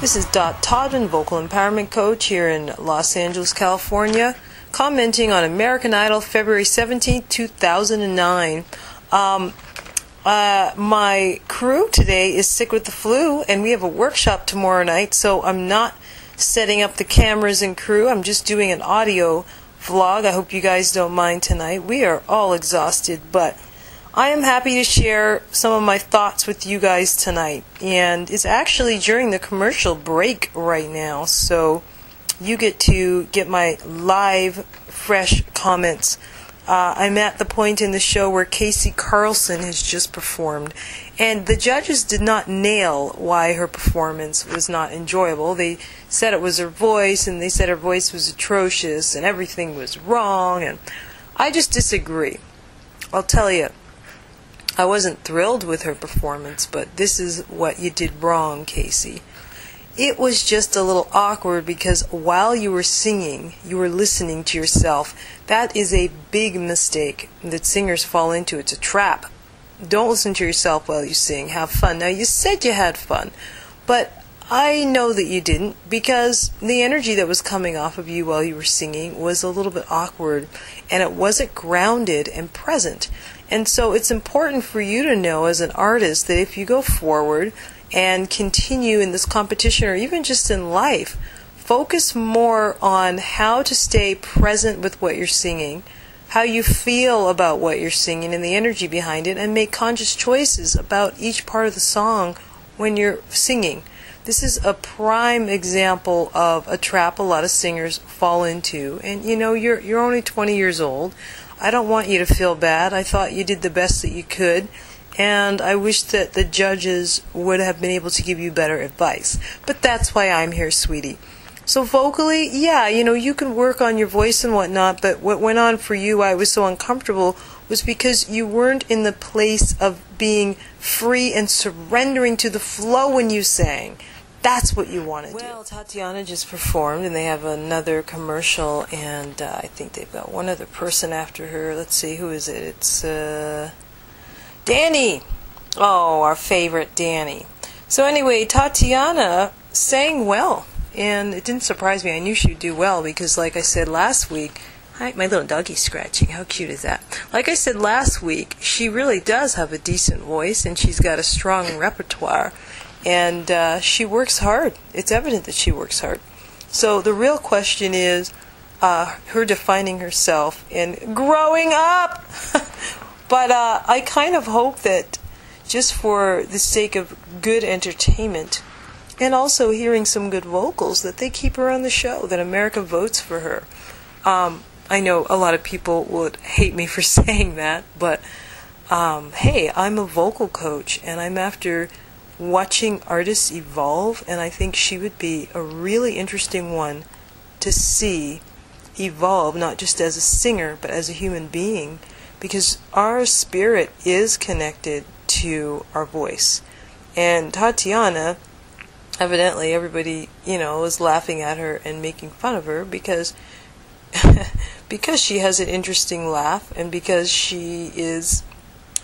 This is Todman, vocal empowerment coach here in Los Angeles, California, commenting on American Idol, February 17, 2009. My crew today is sick with the flu, and we have a workshop tomorrow night, so I'm not setting up the cameras and crew. I'm just doing an audio vlog. I hope you guys don't mind tonight. We are all exhausted, but I am happy to share some of my thoughts with you guys tonight. And it's actually during the commercial break right now, so you get to get my live, fresh comments. I'm at the point in the show where Carlson has just performed, and the judges did not nail why her performance was not enjoyable. They said it was her voice, and they said her voice was atrocious, and everything was wrong, and I just disagree. I'll tell you, I wasn't thrilled with her performance, but this is what you did wrong, Casey. It was just a little awkward because while you were singing, you were listening to yourself. That is a big mistake that singers fall into. It's a trap. Don't listen to yourself while you sing. Have fun. Now, you said you had fun, but I know that you didn't, because the energy that was coming off of you while you were singing was a little bit awkward, and it wasn't grounded and present. And so it's important for you to know as an artist that if you go forward and continue in this competition, or even just in life, focus more on how to stay present with what you're singing, how you feel about what you're singing and the energy behind it, and make conscious choices about each part of the song when you're singing. This is a prime example of a trap a lot of singers fall into. And you know, you're only 20 years old. I don't want you to feel bad. I thought you did the best that you could, and I wish that the judges would have been able to give you better advice. But that's why I'm here, sweetie. So vocally, yeah, you know, you can work on your voice and whatnot, but what went on for you, I was so uncomfortable, was because you weren't in the place of being free and surrendering to the flow when you sang. That's what you want to do. Well, Tatiana just performed, and they have another commercial, and I think they've got one other person after her. Let's see, who is it? It's Danny. Oh, our favorite Danny. So anyway, Tatiana sang well, and it didn't surprise me. I knew she'd do well because, like I said last week, hi, my little doggy's scratching. How cute is that? Like I said last week, she really does have a decent voice, and she's got a strong repertoire. And she works hard. It's evident that she works hard. So the real question is her defining herself and growing up. But I kind of hope that just for the sake of good entertainment and also hearing some good vocals, that they keep her on the show, that America votes for her. I know a lot of people would hate me for saying that, but hey, I'm a vocal coach, and I'm after watching artists evolve, and I think she would be a really interesting one to see evolve, not just as a singer, but as a human being, because our spirit is connected to our voice. And Tatiana, evidently everybody, you know, was laughing at her and making fun of her because because she has an interesting laugh, and because she is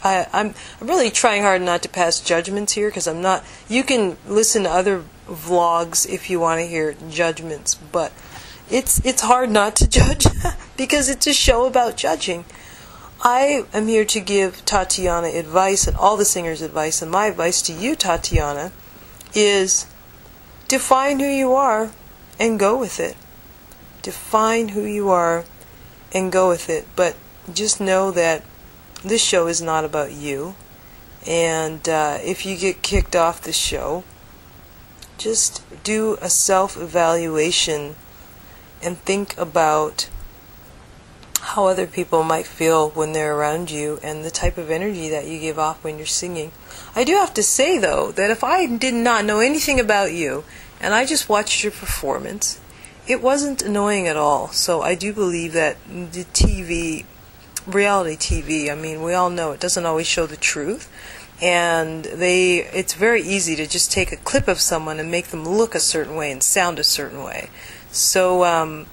I'm really trying hard not to pass judgments here, because I'm not. You can listen to other vlogs if you want to hear judgments, but it's hard not to judge because it's a show about judging. I am here to give Tatiana advice, and all the singers advice, and my advice to you, Tatiana, is define who you are and go with it. Define who you are and go with it, but just know that this show is not about you, and if you get kicked off the show, just do a self-evaluation and think about how other people might feel when they're around you and the type of energy that you give off when you're singing. I do have to say, though, that if I did not know anything about you and I just watched your performance, it wasn't annoying at all. So I do believe that the reality TV, I mean, we all know it doesn't always show the truth, and it's very easy to just take a clip of someone and make them look a certain way and sound a certain way. So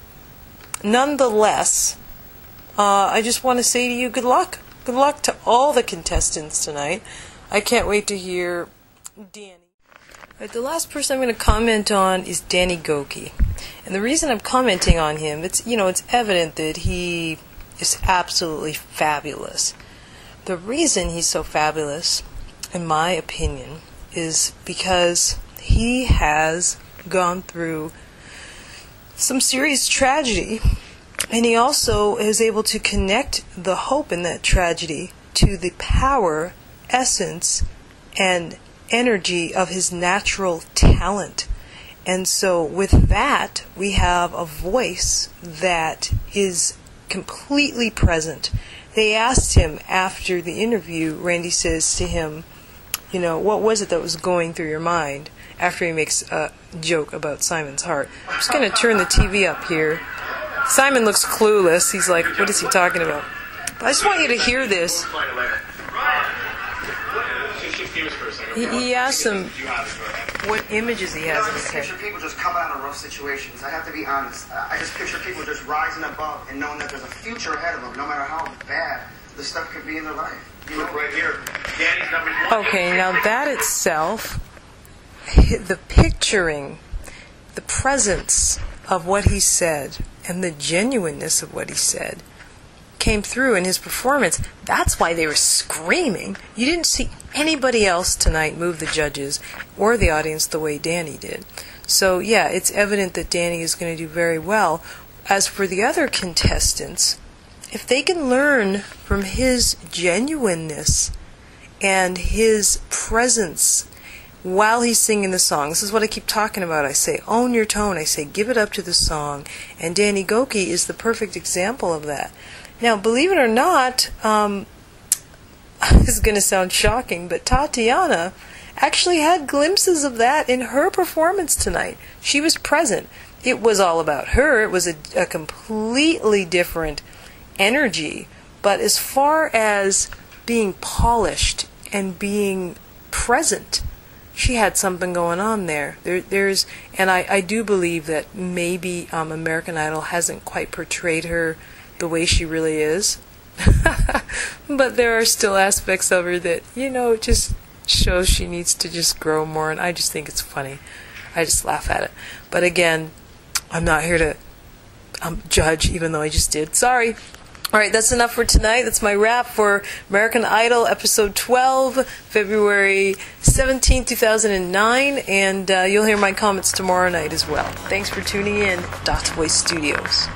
nonetheless, I just want to say to you, good luck. Good luck to all the contestants tonight. I can't wait to hear Danny. Right, the last person I'm going to comment on is Danny Gokey. And the reason I'm commenting on him, it's evident that he is absolutely fabulous. The reason he's so fabulous, in my opinion, is because he has gone through some serious tragedy, and he also is able to connect the hope in that tragedy to the power, essence, and energy of his natural talent. And so with that, we have a voice that is completely present. They asked him after the interview, Randy says to him, what was it that was going through your mind, after he makes a joke about Simon's heart. I'm just going to turn the TV up here. Simon looks clueless. He's like, what is he talking about? But I just want you to hear this. He asked him what images he has in his head. I just picture people just coming out of rough situations. I have to be honest. I just picture people just rising above and knowing that there's a future ahead of them, no matter how bad the stuff could be in their life. Look right here. Danny's number 1. Okay, now that itself, the picturing, the presence of what he said, and the genuineness of what he said, came through in his performance. That's why they were screaming. You didn't see anybody else tonight move the judges or the audience the way Danny did. So yeah, it's evident that Danny is going to do very well. As for the other contestants, if they can learn from his genuineness and his presence while he's singing the song, this is what I keep talking about. I say, own your tone. I say, give it up to the song. And Danny Gokey is the perfect example of that. Now, believe it or not, this is going to sound shocking, but Tatiana actually had glimpses of that in her performance tonight. She was present. It was all about her. It was a completely different energy. But as far as being polished and being present, she had something going on there. And I do believe that maybe American Idol hasn't quite portrayed her the way she really is. But there are still aspects of her that, just shows she needs to just grow more, and I just think it's funny. I just laugh at it. But again, I'm not here to judge, even though I just did. Sorry. Alright, that's enough for tonight. That's my wrap for American Idol episode 12, February 17, 2009, and you'll hear my comments tomorrow night as well. Thanks for tuning in. Dot's Voice Studios.